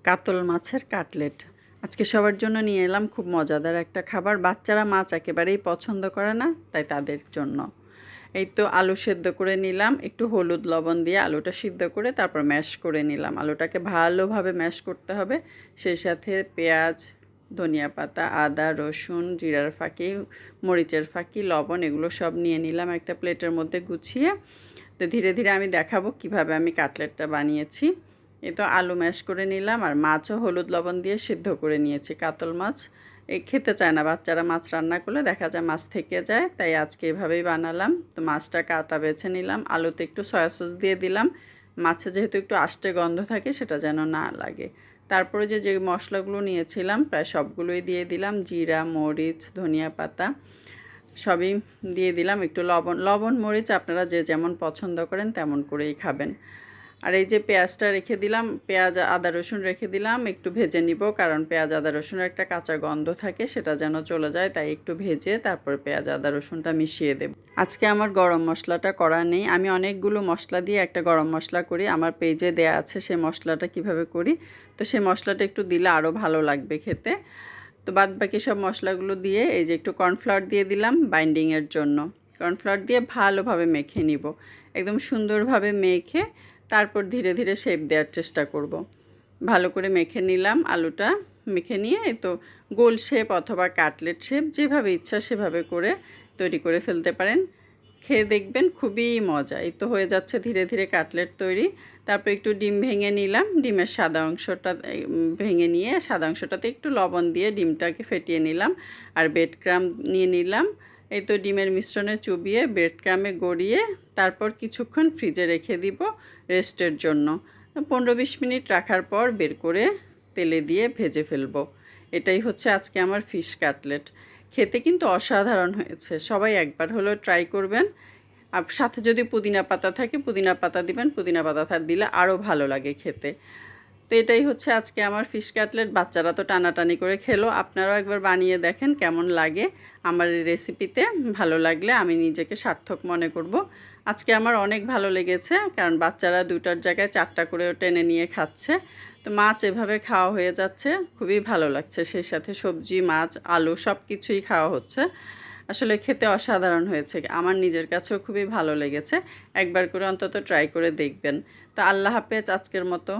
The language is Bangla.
কাতল মাছের কাটলেট আজকে সবার জন্য নিয়ে এলাম। খুব মজাদার একটা খাবার। বাচ্চারা মাছ একেবারেই পছন্দ করে না, তাই তাদের জন্য। এই তো আলু সেদ্ধ করে নিলাম, একটু হলুদ লবণ দিয়ে আলুটা সিদ্ধ করে তারপর ম্যাশ করে নিলাম। আলুটাকে ভালোভাবে ম্যাশ করতে হবে। সেই সাথে পেঁয়াজ, ধনিয়া পাতা, আদা, রসুন, জিরার ফাঁকি, মরিচের ফাঁকি, লবণ এগুলো সব নিয়ে নিলাম একটা প্লেটের মধ্যে গুছিয়ে। তো ধীরে ধীরে আমি দেখাবো কিভাবে আমি কাটলেটটা বানিয়েছি। এই তো আলু ম্যাশ করে নিলাম, আর মাছও হলুদ লবণ দিয়ে সিদ্ধ করে নিয়েছি। কাতল মাছ খেতে চায় না বাচ্চারা, মাছ রান্না করলে দেখা যায় মাছ থেকে যায়, তাই আজকে এভাবেই বানালাম। তো মাছটা কাটা বেছে নিলাম, আলুতে একটু সয়া সস দিয়ে দিলাম। মাছে যেহেতু একটু আষ্টে গন্ধ থাকে, সেটা যেন না লাগে। তারপরে যে মশলাগুলো নিয়েছিলাম প্রায় সবগুলোই দিয়ে দিলাম। জিরা, মরিচ, ধনিয়া পাতা সবই দিয়ে দিলাম। একটু লবণ মরিচ আপনারা যে যেমন পছন্দ করেন তেমন করেই খাবেন। আর এই যে পেঁয়াজটা রেখে দিলাম, পেঁয়াজ আদা রসুন রেখে দিলাম, একটু ভেজে নিব, কারণ পেঁয়াজ আদা রসুনের একটা কাঁচা গন্ধ থাকে, সেটা যেন চলে যায়, তাই একটু ভেজে তারপর পেঁয়াজ আদা রসুনটা মিশিয়ে দেব। আজকে আমার গরম মশলাটা করা নেই, আমি অনেকগুলো মশলা দিয়ে একটা গরম মশলা করি। আমার পেজে দেয়া আছে সেই মশলাটা কিভাবে করি। তো সেই মশলাটা একটু দিলে আরও ভালো লাগবে খেতে। তো বাদ বাকি সব মশলাগুলো দিয়ে এই যে একটু কর্নফ্লাওয়ার দিয়ে দিলাম বাইন্ডিংয়ের জন্য। কর্নফ্লাওয়ার দিয়ে ভালোভাবে মেখে নিব, একদম সুন্দরভাবে মেখে তারপর ধীরে ধীরে শেপ দেওয়ার চেষ্টা করব। ভালো করে মেখে নিলাম আলুটা। মেখে নিয়ে এই তো গোল শেপ অথবা কাটলেট শেপ যেভাবে ইচ্ছা সেভাবে করে তৈরি করে ফেলতে পারেন। খেয়ে দেখবেন খুবই মজা। এই তো হয়ে যাচ্ছে ধীরে ধীরে কাটলেট তৈরি। তারপর একটু ডিম ভেঙে নিলাম, ডিমের সাদা অংশটা ভেঙে নিয়ে সাদা অংশটাতে একটু লবণ দিয়ে ডিমটাকে ফেটিয়ে নিলাম। আর ব্রেড ক্রাম্ব নিয়ে নিলাম। এই তো ডিমের মিশ্রণে চুবিয়ে ব্রেড ক্রাম্বে গড়িয়ে তারপর কিছুক্ষণ ফ্রিজে রেখে দিব রেস্টের জন্য। 15-20 মিনিট রাখার পর বের করে তেলে দিয়ে ভেজে ফেলবো। এটাই হচ্ছে আজকে আমার ফিশ কাটলেট। খেতে কিন্তু অসাধারণ হয়েছে, সবাই একবার হলেও ট্রাই করবেন। আর সাথে যদি পুদিনা পাতা থাকে পুদিনা পাতা দিবেন, পুদিনা পাতা দিলে আরও ভালো লাগে খেতে। তো এটাই হচ্ছে আজকে আমার ফিশ কাটলেট। বাচ্চারা তো টানাটানি করে খেলো, আপনারাও একবার বানিয়ে দেখেন কেমন লাগে। আমার এই রেসিপিতে ভালো লাগলে আমি নিজেকে সার্থক মনে করব। আজকে আমার অনেক ভালো লেগেছে, কারণ বাচ্চারা 2টার জায়গায় 4টা করেও টেনে নিয়ে খাচ্ছে। তো মাছ এভাবে খাওয়া হয়ে যাচ্ছে, খুবই ভালো লাগছে। সেই সাথে সবজি, মাছ, আলু সব কিছুই খাওয়া হচ্ছে। আসলে খেতে অসাধারণ হয়েছে, আমার নিজের কাছেও খুবই ভালো লেগেছে। একবার করে অন্তত ট্রাই করে দেখবেন। তা আল্লাহ হাফেজ আজকের মতো।